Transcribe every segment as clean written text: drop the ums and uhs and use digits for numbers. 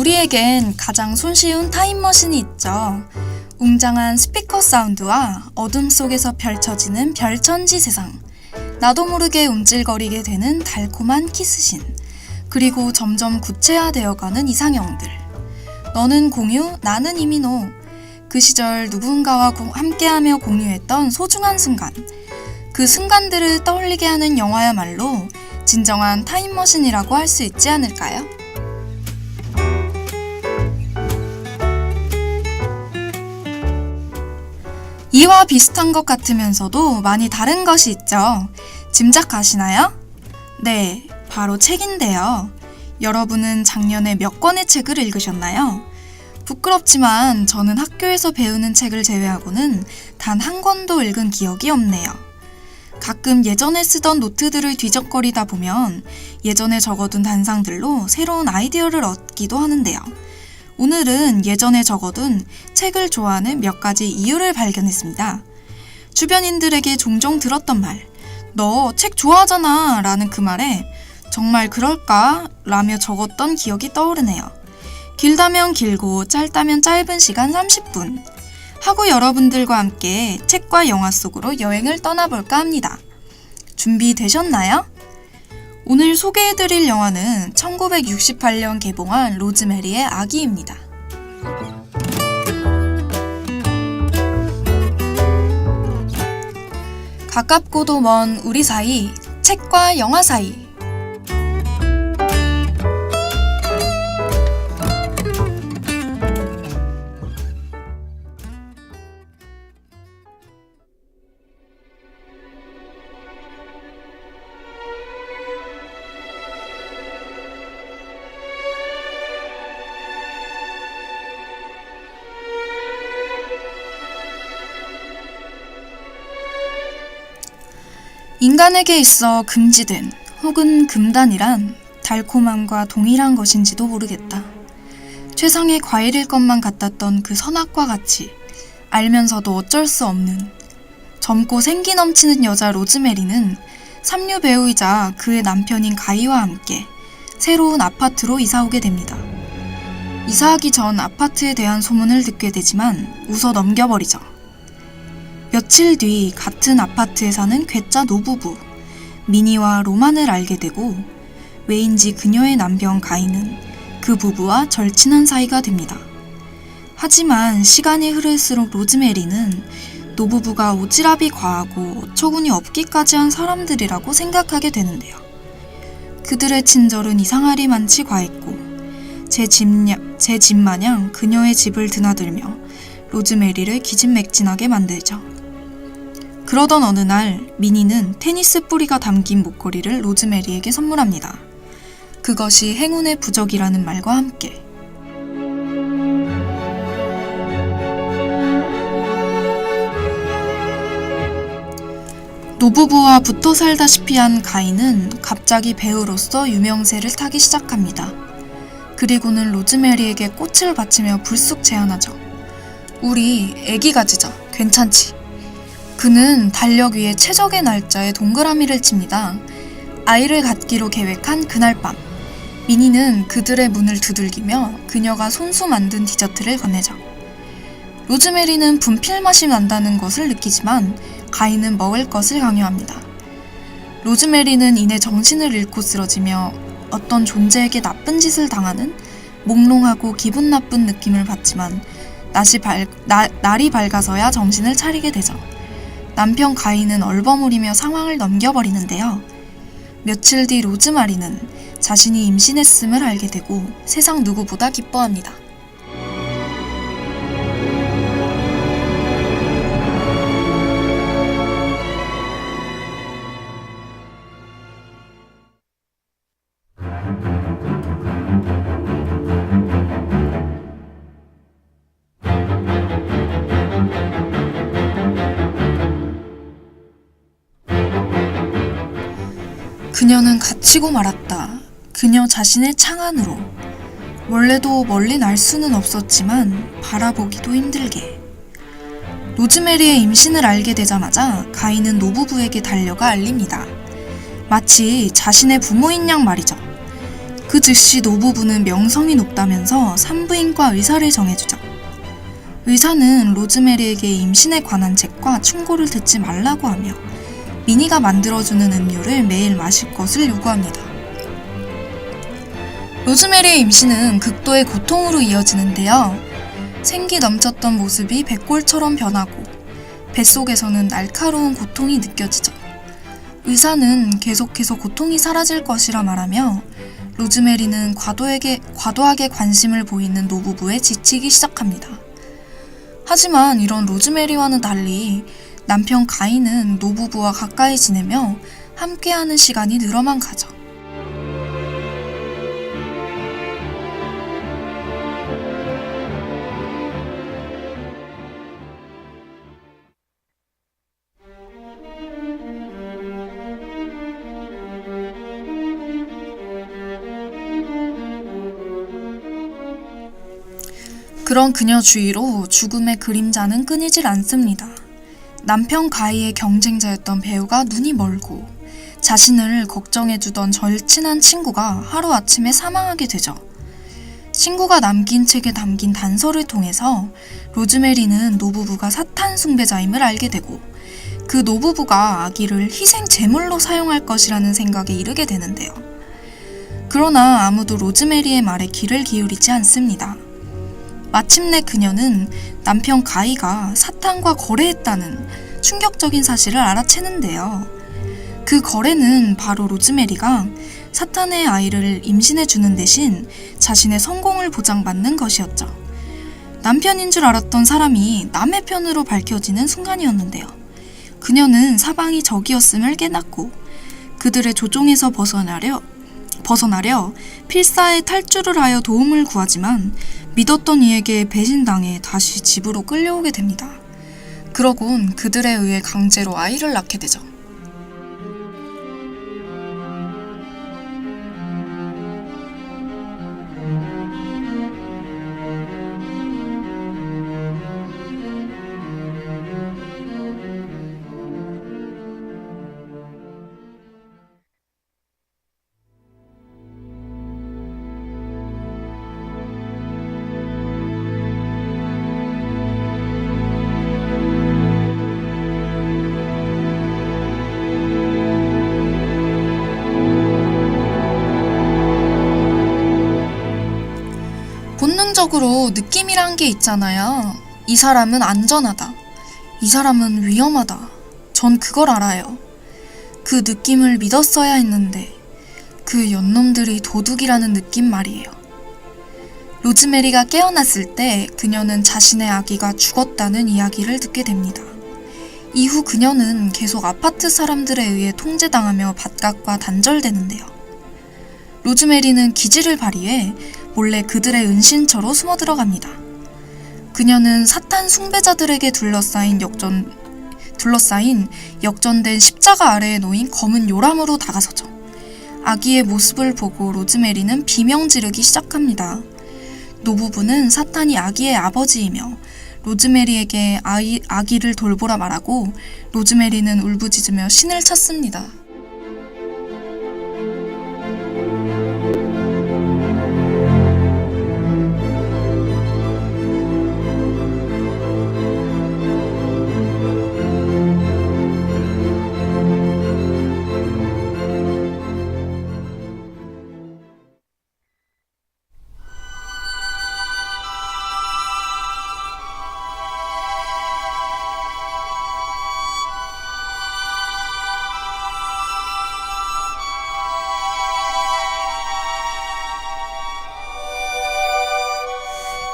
우리에겐 가장 손쉬운 타임머신이 있죠. 웅장한 스피커 사운드와 어둠 속에서 펼쳐지는 별천지 세상, 나도 모르게 움찔거리게 되는 달콤한 키스신, 그리고 점점 구체화되어가는 이상형들. 너는 공유, 나는 이민호. 그 시절 누군가와 함께하며 공유했던 소중한 순간, 그 순간들을 떠올리게 하는 영화야말로 진정한 타임머신이라고 할 수 있지 않을까요? 이와 비슷한 것 같으면서도 많이 다른 것이 있죠. 짐작하시나요? 네, 바로 책인데요. 여러분은 작년에 몇 권의 책을 읽으셨나요? 부끄럽지만 저는 학교에서 배우는 책을 제외하고는 단 한 권도 읽은 기억이 없네요. 가끔 예전에 쓰던 노트들을 뒤적거리다 보면 예전에 적어둔 단상들로 새로운 아이디어를 얻기도 하는데요. 오늘은 예전에 적어둔 책을 좋아하는 몇 가지 이유를 발견했습니다. 주변인들에게 종종 들었던 말, 너 책 좋아하잖아 라는 그 말에 정말 그럴까? 라며 적었던 기억이 떠오르네요. 길다면 길고 짧다면 짧은 시간 30분. 하고 여러분들과 함께 책과 영화 속으로 여행을 떠나볼까 합니다. 준비되셨나요? 오늘 소개해드릴 영화는 1968년 개봉한 로즈메리의 아기입니다. 가깝고도 먼 우리 사이, 책과 영화 사이. 인간에게 있어 금지된 혹은 금단이란 달콤함과 동일한 것인지도 모르겠다. 최상의 과일일 것만 같았던 그 선악과 같이 알면서도 어쩔 수 없는 젊고 생기 넘치는 여자 로즈메리는 삼류 배우이자 그의 남편인 가이와 함께 새로운 아파트로 이사오게 됩니다. 이사하기 전 아파트에 대한 소문을 듣게 되지만 웃어 넘겨버리죠. 며칠 뒤 같은 아파트에 사는 괴짜 노부부 미니와 로만을 알게 되고 왜인지 그녀의 남편 가인은 그 부부와 절친한 사이가 됩니다. 하지만 시간이 흐를수록 로즈메리는 노부부가 오지랖이 과하고 어처구니 없기까지 한 사람들이라고 생각하게 되는데요. 그들의 친절은 이상하리만치 과했고 제 집 마냥 그녀의 집을 드나들며 로즈메리를 기진맥진하게 만들죠. 그러던 어느 날 미니는 테니스 뿌리가 담긴 목걸이를 로즈메리에게 선물합니다. 그것이 행운의 부적이라는 말과 함께. 노부부와 붙어 살다시피 한 가인은 갑자기 배우로서 유명세를 타기 시작합니다. 그리고는 로즈메리에게 꽃을 바치며 불쑥 제안하죠. 우리 애기 가지자. 괜찮지? 그는 달력 위에 최적의 날짜에 동그라미를 칩니다. 아이를 갖기로 계획한 그날 밤, 미니는 그들의 문을 두들기며 그녀가 손수 만든 디저트를 건네죠. 로즈메리는 분필 맛이 난다는 것을 느끼지만 가인은 먹을 것을 강요합니다. 로즈메리는 이내 정신을 잃고 쓰러지며 어떤 존재에게 나쁜 짓을 당하는 몽롱하고 기분 나쁜 느낌을 받지만 날이 밝아서야 정신을 차리게 되죠. 남편 가인은 얼버무리며 상황을 넘겨버리는데요. 며칠 뒤 로즈마리는 자신이 임신했음을 알게 되고 세상 누구보다 기뻐합니다. 그녀는 갇히고 말았다. 그녀 자신의 창 안으로. 원래도 멀리 날 수는 없었지만 바라보기도 힘들게. 로즈메리의 임신을 알게 되자마자 가인은 노부부에게 달려가 알립니다. 마치 자신의 부모인 양 말이죠. 그 즉시 노부부는 명성이 높다면서 산부인과 의사를 정해주죠. 의사는 로즈메리에게 임신에 관한 책과 충고를 듣지 말라고 하며 미니가 만들어주는 음료를 매일 마실 것을 요구합니다. 로즈메리의 임신은 극도의 고통으로 이어지는데요. 생기 넘쳤던 모습이 백골처럼 변하고 뱃속에서는 날카로운 고통이 느껴지죠. 의사는 계속해서 고통이 사라질 것이라 말하며 로즈메리는 과도하게 관심을 보이는 노부부에 지치기 시작합니다. 하지만 이런 로즈메리와는 달리 남편 가인은 노부부와 가까이 지내며 함께하는 시간이 늘어만 가죠. 그런 그녀 주위로 죽음의 그림자는 끊이질 않습니다. 남편 가이의 경쟁자였던 배우가 눈이 멀고 자신을 걱정해주던 절친한 친구가 하루아침에 사망하게 되죠. 친구가 남긴 책에 담긴 단서를 통해서 로즈메리는 노부부가 사탄 숭배자임을 알게 되고 그 노부부가 아기를 희생 제물로 사용할 것이라는 생각에 이르게 되는데요. 그러나 아무도 로즈메리의 말에 귀를 기울이지 않습니다. 마침내 그녀는 남편 가이가 사탄과 거래했다는 충격적인 사실을 알아채는데요. 그 거래는 바로 로즈메리가 사탄의 아이를 임신해주는 대신 자신의 성공을 보장받는 것이었죠. 남편인 줄 알았던 사람이 남의 편으로 밝혀지는 순간이었는데요. 그녀는 사방이 적이었음을 깨닫고 그들의 조종에서 벗어나려 필사의 탈주를 하여 도움을 구하지만 믿었던 이에게 배신당해 다시 집으로 끌려오게 됩니다. 그러곤 그들에 의해 강제로 아이를 낳게 되죠. 본능적으로 느낌이란 게 있잖아요. 이 사람은 안전하다. 이 사람은 위험하다. 전 그걸 알아요. 그 느낌을 믿었어야 했는데 그 연놈들이 도둑이라는 느낌 말이에요. 로즈메리가 깨어났을 때 그녀는 자신의 아기가 죽었다는 이야기를 듣게 됩니다. 이후 그녀는 계속 아파트 사람들에 의해 통제당하며 바깥과 단절되는데요. 로즈메리는 기지를 발휘해 몰래 그들의 은신처로 숨어 들어갑니다. 그녀는 사탄 숭배자들에게 둘러싸인 역전된 십자가 아래에 놓인 검은 요람으로 다가서죠. 아기의 모습을 보고 로즈메리는 비명 지르기 시작합니다. 노부부는 사탄이 아기의 아버지이며 로즈메리에게 아기를 돌보라 말하고 로즈메리는 울부짖으며 신을 찾습니다.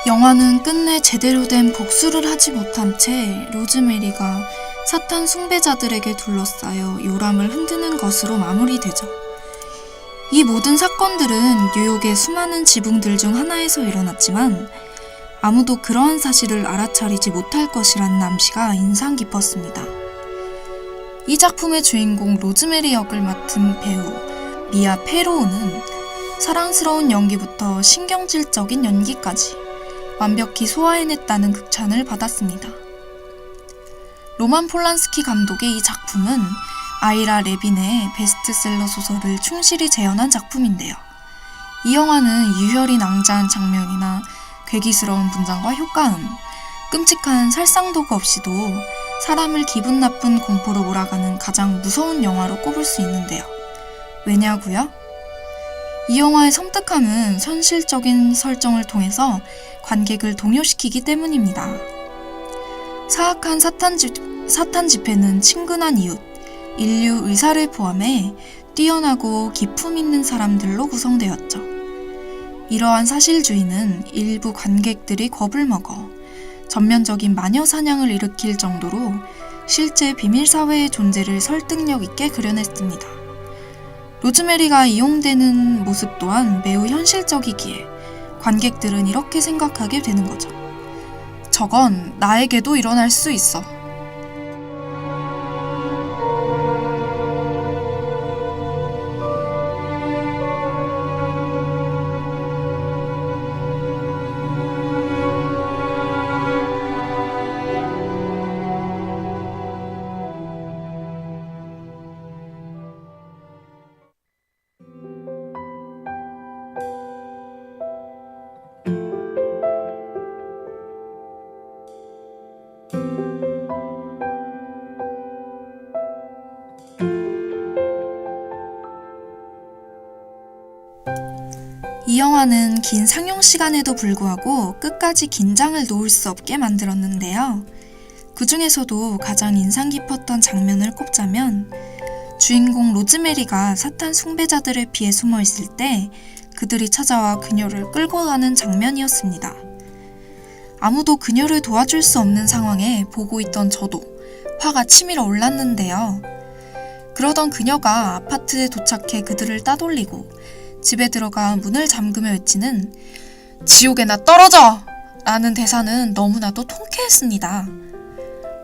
영화는 끝내 제대로 된 복수를 하지 못한 채 로즈메리가 사탄 숭배자들에게 둘러싸여 요람을 흔드는 것으로 마무리되죠. 이 모든 사건들은 뉴욕의 수많은 지붕들 중 하나에서 일어났지만 아무도 그러한 사실을 알아차리지 못할 것이라는 암시가 인상 깊었습니다. 이 작품의 주인공 로즈메리 역을 맡은 배우 미아 페로우는 사랑스러운 연기부터 신경질적인 연기까지 완벽히 소화해냈다는 극찬을 받았습니다. 로만 폴란스키 감독의 이 작품은 아이라 레빈의 베스트셀러 소설을 충실히 재현한 작품인데요. 이 영화는 유혈이 낭자한 장면이나 괴기스러운 분장과 효과음, 끔찍한 살상도구 없이도 사람을 기분 나쁜 공포로 몰아가는 가장 무서운 영화로 꼽을 수 있는데요. 왜냐고요? 이 영화의 섬뜩함은 현실적인 설정을 통해서 관객을 동요시키기 때문입니다. 사악한 사탄 집회는 친근한 이웃, 인류 의사를 포함해 뛰어나고 기품 있는 사람들로 구성되었죠. 이러한 사실주의는 일부 관객들이 겁을 먹어 전면적인 마녀 사냥을 일으킬 정도로 실제 비밀사회의 존재를 설득력 있게 그려냈습니다. 로즈메리가 이용되는 모습 또한 매우 현실적이기에 관객들은 이렇게 생각하게 되는 거죠. 저건 나에게도 일어날 수 있어. 이 영화는 긴 상영 시간에도 불구하고 끝까지 긴장을 놓을 수 없게 만들었는데요. 그 중에서도 가장 인상 깊었던 장면을 꼽자면 주인공 로즈메리가 사탄 숭배자들을 피해 숨어 있을 때 그들이 찾아와 그녀를 끌고 가는 장면이었습니다. 아무도 그녀를 도와줄 수 없는 상황에 보고 있던 저도 화가 치밀어 올랐는데요. 그러던 그녀가 아파트에 도착해 그들을 따돌리고 집에 들어가 문을 잠그며 외치는 "지옥에나 떨어져!" 라는 대사는 너무나도 통쾌했습니다.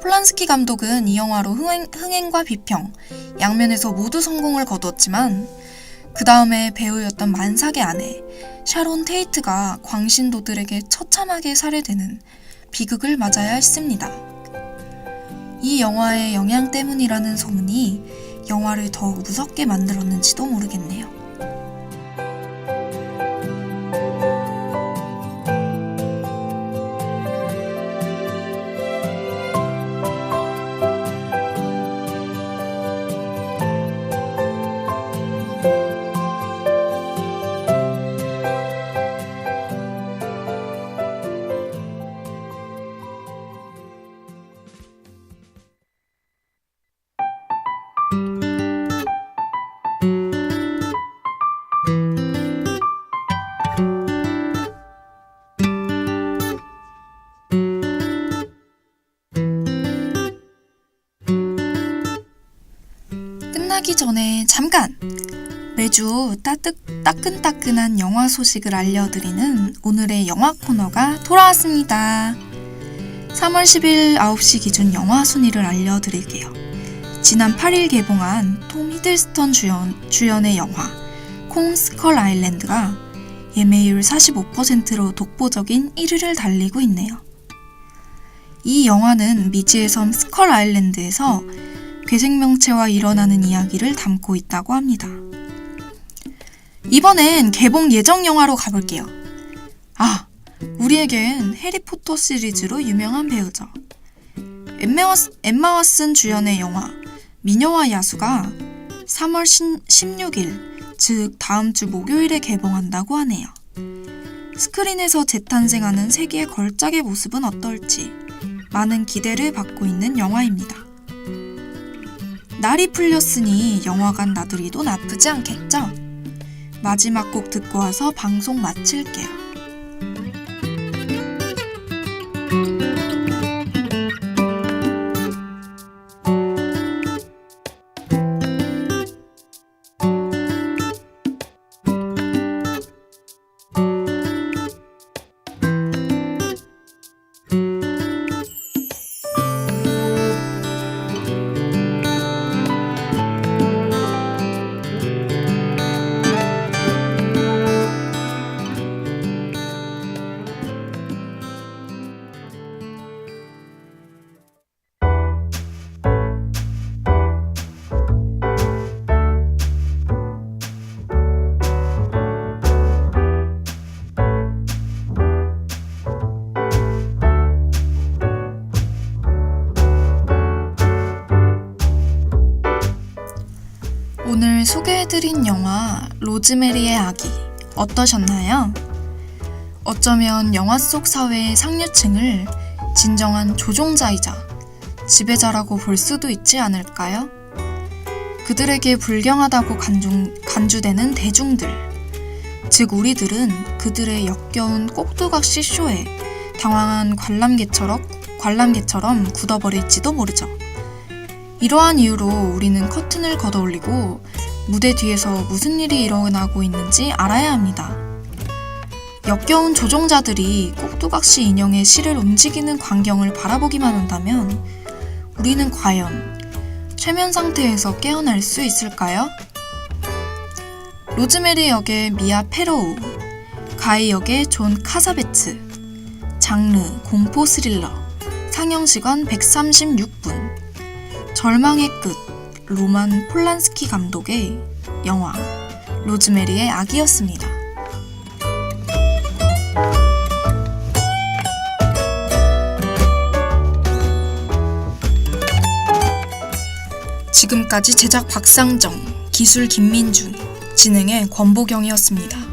폴란스키 감독은 이 영화로 흥행과 비평, 양면에서 모두 성공을 거두었지만 그 다음에 배우였던 만삭의 아내 샤론 테이트가 광신도들에게 처참하게 살해되는 비극을 맞아야 했습니다. 이 영화의 영향 때문이라는 소문이 영화를 더욱 무섭게 만들었는지도 모르겠네요. 끝나기 전에 잠깐! 매주 따끈따끈한 영화 소식을 알려드리는 오늘의 영화 코너가 돌아왔습니다. 3월 10일 9시 기준 영화 순위를 알려드릴게요. 지난 8일 개봉한 톰 히들스턴 주연의 영화 콩 스컬 아일랜드가 예매율 45%로 독보적인 1위를 달리고 있네요. 이 영화는 미지의 섬 스컬 아일랜드에서 괴생명체와 일어나는 이야기를 담고 있다고 합니다. 이번엔 개봉 예정 영화로 가볼게요. 우리에겐 해리포터 시리즈로 유명한 배우죠. 엠마 왓슨 주연의 영화 미녀와 야수가 3월 16일, 즉 다음 주 목요일에 개봉한다고 하네요. 스크린에서 재탄생하는 세계의 걸작의 모습은 어떨지 많은 기대를 받고 있는 영화입니다. 날이 풀렸으니 영화관 나들이도 나쁘지 않겠죠? 마지막 곡 듣고 와서 방송 마칠게요. 오늘 소개해드린 영화 로즈메리의 아기 어떠셨나요? 어쩌면 영화 속 사회의 상류층을 진정한 조종자이자 지배자라고 볼 수도 있지 않을까요? 그들에게 불경하다고 간주되는 대중들, 즉 우리들은 그들의 역겨운 꼭두각시 쇼에 당황한 관람객처럼 굳어버릴지도 모르죠. 이러한 이유로 우리는 커튼을 걷어올리고 무대 뒤에서 무슨 일이 일어나고 있는지 알아야 합니다. 역겨운 조종자들이 꼭두각시 인형의 실을 움직이는 광경을 바라보기만 한다면 우리는 과연 최면 상태에서 깨어날 수 있을까요? 로즈메리 역의 미아 페로우, 가이 역의 존 카사베츠, 장르 공포 스릴러, 상영시간 136분, 절망의 끝, 로만 폴란스키 감독의 영화 로즈메리의 아기였습니다. 지금까지 제작 박상정, 기술 김민준, 진행의 권보경이었습니다.